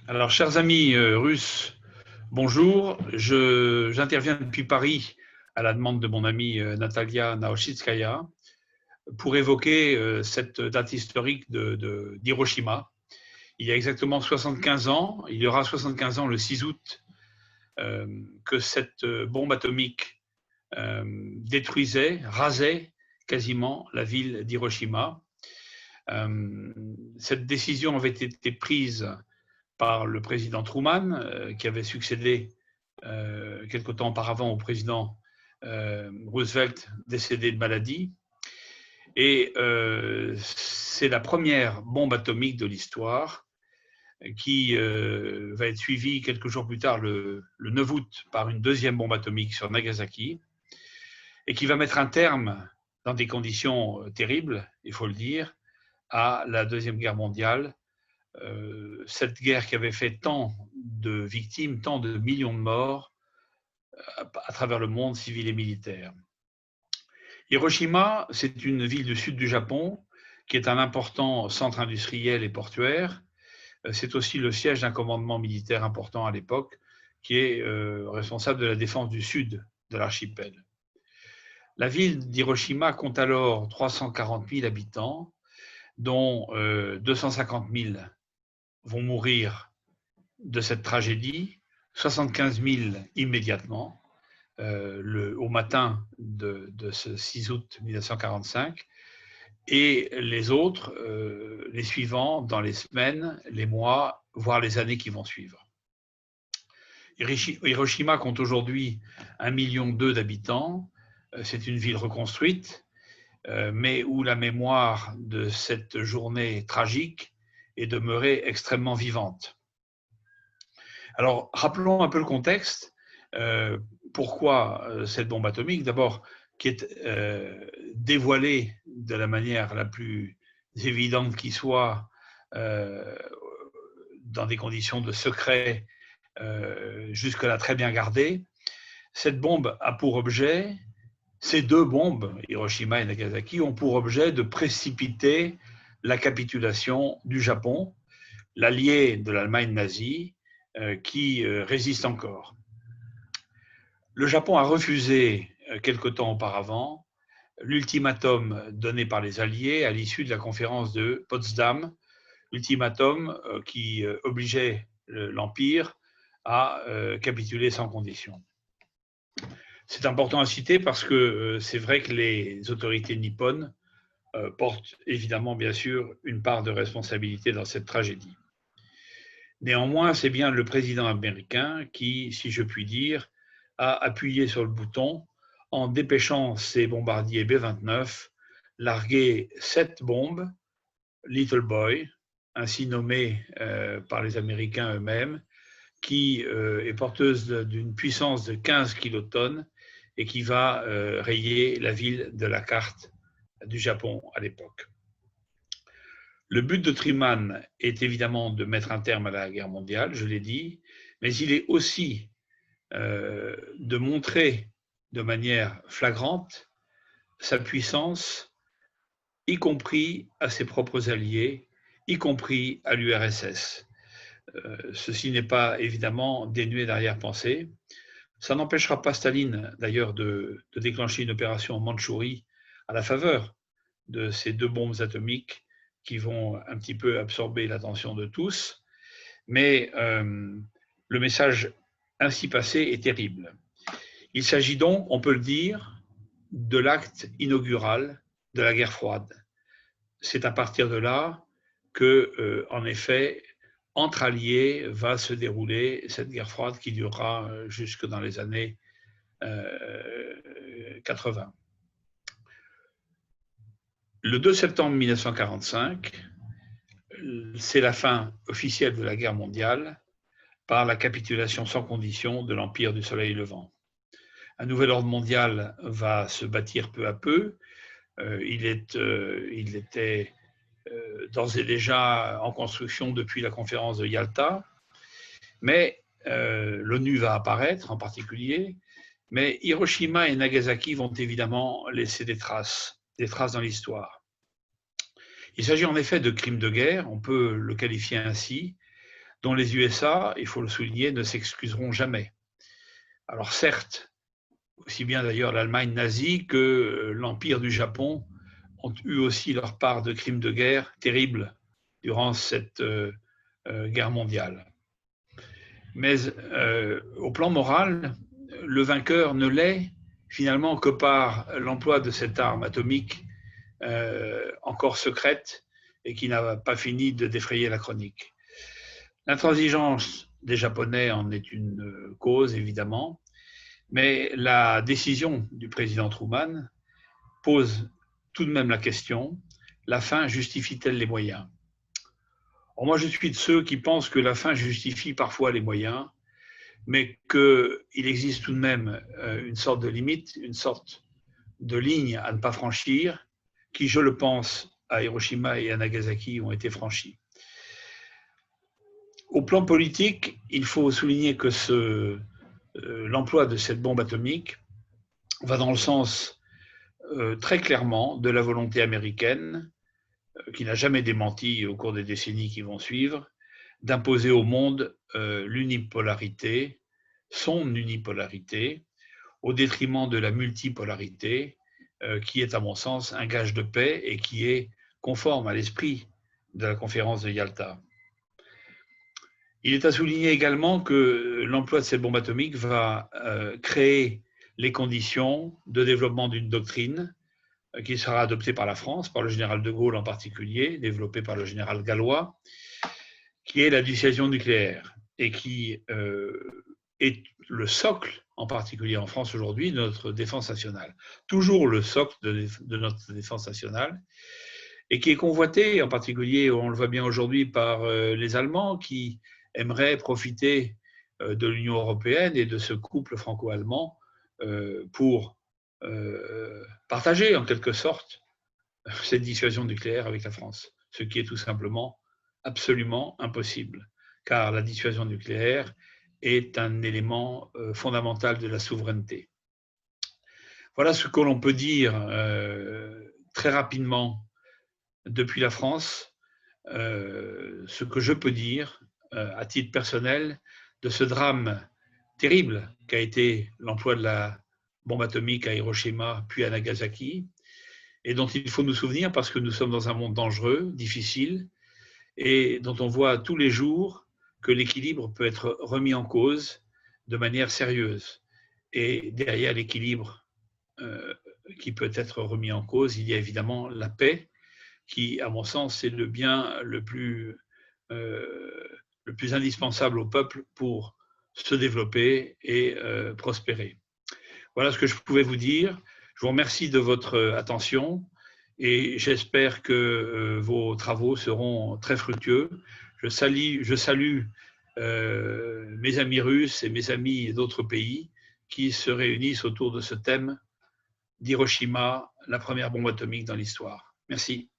Alors, chers amis russes, bonjour. J'interviens depuis Paris à la demande de mon amie Natalia Naoshitskaya pour évoquer cette date historique d'Hiroshima. Il y a exactement 75 ans, il y aura 75 ans le 6 août, que cette bombe atomique détruisait, rasait quasiment la ville d'Hiroshima. Cette décision avait été prise par le président Truman, qui avait succédé quelque temps auparavant au président Roosevelt, décédé de maladie. Et c'est la première bombe atomique de l'histoire qui va être suivie quelques jours plus tard, le 9 août, par une deuxième bombe atomique sur Nagasaki, et qui va mettre un terme, dans des conditions terribles, il faut le dire, à la Deuxième Guerre mondiale. Cette guerre qui avait fait tant de victimes, tant de millions de morts à travers le monde civil et militaire. Hiroshima, c'est une ville du sud du Japon qui est un important centre industriel et portuaire. C'est aussi le siège d'un commandement militaire important à l'époque qui est responsable de la défense du sud de l'archipel. La ville d'Hiroshima compte alors 340 000 habitants, dont 250 000 vont mourir de cette tragédie, 75 000 immédiatement, au matin de ce 6 août 1945, et les autres, les suivants, dans les semaines, les mois, voire les années qui vont suivre. Hiroshima compte aujourd'hui 1,2 million d'habitants. C'est une ville reconstruite, mais où la mémoire de cette journée tragique est demeurée extrêmement vivante. Alors, rappelons un peu le contexte. Pourquoi cette bombe atomique? D'abord, qui est dévoilée de la manière la plus évidente qui soit, dans des conditions de secret jusque-là très bien gardées. Cette bombe a pour objet, ces deux bombes, Hiroshima et Nagasaki, ont pour objet de précipiter la capitulation du Japon, l'allié de l'Allemagne nazie, qui résiste encore. Le Japon a refusé, quelque temps auparavant, l'ultimatum donné par les Alliés à l'issue de la conférence de Potsdam, ultimatum qui obligeait l'Empire à capituler sans condition. C'est important à citer parce que c'est vrai que les autorités nippones portent évidemment, bien sûr, une part de responsabilité dans cette tragédie. Néanmoins, c'est bien le président américain qui, si je puis dire, a appuyé sur le bouton en dépêchant ses bombardiers B-29, larguer 7 bombes, Little Boy, ainsi nommée par les Américains eux-mêmes, qui est porteuse d'une puissance de 15 kilotonnes et qui va rayer la ville de la carte du Japon à l'époque. Le but de Truman est évidemment de mettre un terme à la guerre mondiale, je l'ai dit, mais il est aussi de montrer de manière flagrante sa puissance, y compris à ses propres alliés, y compris à l'URSS. Ceci n'est pas évidemment dénué d'arrière-pensée. Ça n'empêchera pas Staline, d'ailleurs, de déclencher une opération en Mandchourie à la faveur de ces deux bombes atomiques qui vont un petit peu absorber l'attention de tous. Mais le message ainsi passé est terrible. Il s'agit donc, on peut le dire, de l'acte inaugural de la guerre froide. C'est à partir de là que, en effet, entre alliés va se dérouler cette guerre froide qui durera jusque dans les années 80. Le 2 septembre 1945, c'est la fin officielle de la guerre mondiale par la capitulation sans condition de l'Empire du Soleil levant. Un nouvel ordre mondial va se bâtir peu à peu. Il était d'ores et déjà en construction depuis la conférence de Yalta, mais l'ONU va apparaître en particulier, mais Hiroshima et Nagasaki vont évidemment laisser des traces dans l'histoire. Il s'agit en effet de crimes de guerre, on peut le qualifier ainsi, dont les USA, il faut le souligner, ne s'excuseront jamais. Alors certes, aussi bien d'ailleurs l'Allemagne nazie que l'Empire du Japon ont eu aussi leur part de crimes de guerre terribles durant cette guerre mondiale. Mais au plan moral, le vainqueur ne l'est finalement que par l'emploi de cette arme atomique encore secrète et qui n'a pas fini de défrayer la chronique. L'intransigeance des Japonais en est une cause, évidemment, mais la décision du président Truman pose tout de même la question, la fin justifie-t-elle les moyens? Alors moi, je suis de ceux qui pensent que la fin justifie parfois les moyens, mais qu'il existe tout de même une sorte de limite, une sorte de ligne à ne pas franchir, qui, je le pense, à Hiroshima et à Nagasaki ont été franchies. Au plan politique, il faut souligner que l'emploi de cette bombe atomique va dans le sens très clairement de la volonté américaine, qui n'a jamais démenti au cours des décennies qui vont suivre, d'imposer au monde l'unipolarité, son unipolarité, au détriment de la multipolarité, qui est à mon sens un gage de paix et qui est conforme à l'esprit de la conférence de Yalta. Il est à souligner également que l'emploi de cette bombe atomique va créer les conditions de développement d'une doctrine qui sera adoptée par la France, par le général de Gaulle en particulier, développée par le général Gallois, qui est la dissuasion nucléaire et qui est le socle, en particulier en France aujourd'hui, de notre défense nationale. Toujours le socle de notre défense nationale et qui est convoité, en particulier, on le voit bien aujourd'hui, par les Allemands qui aimeraient profiter de l'Union européenne et de ce couple franco-allemand pour partager en quelque sorte cette dissuasion nucléaire avec la France, ce qui est tout simplement absolument impossible, car la dissuasion nucléaire est un élément fondamental de la souveraineté. Voilà ce que l'on peut dire très rapidement depuis la France, ce que je peux dire à titre personnel de ce drame terrible qu'a été l'emploi de la bombe atomique à Hiroshima puis à Nagasaki, et dont il faut nous souvenir parce que nous sommes dans un monde dangereux, difficile, et dont on voit tous les jours que l'équilibre peut être remis en cause de manière sérieuse. Et derrière l'équilibre qui peut être remis en cause, il y a évidemment la paix, qui, à mon sens, est le bien le plus indispensable au peuple pour se développer et prospérer. Voilà ce que je pouvais vous dire. Je vous remercie de votre attention et j'espère que vos travaux seront très fructueux. Je salue mes amis russes et mes amis d'autres pays qui se réunissent autour de ce thème d'Hiroshima, la première bombe atomique dans l'histoire. Merci.